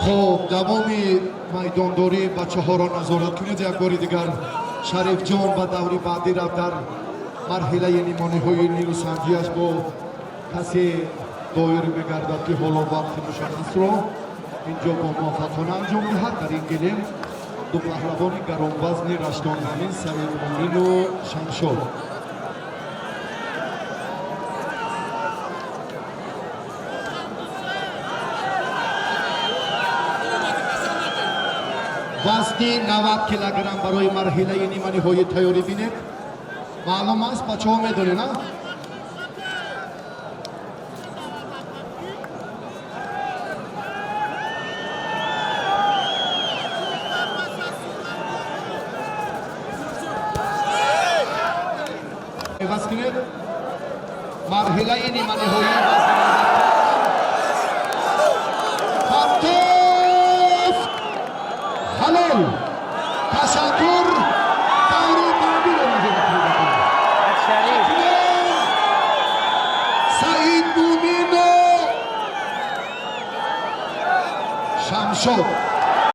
خب دوامی میدانداری بچه ها را نظارت کنید. یک بار دیگر شریف جان و دوری بعدی رفت در مرحله نیمانی های نیروسنجیش با کسی دایر بگردد که حالا وقت مشخص را اینجا با موفقانه انجام دهد. در این گلیم دو پهلوان گرانوزن رشتان زمین سعید امین و شمشاد. وزنی 90 کیلوگرم برای مرحله نیمانی های تیاری بینید. معلوم است بچه ها میدونه نه؟ بس کنید مرحله نیمانی های حلال تشکر.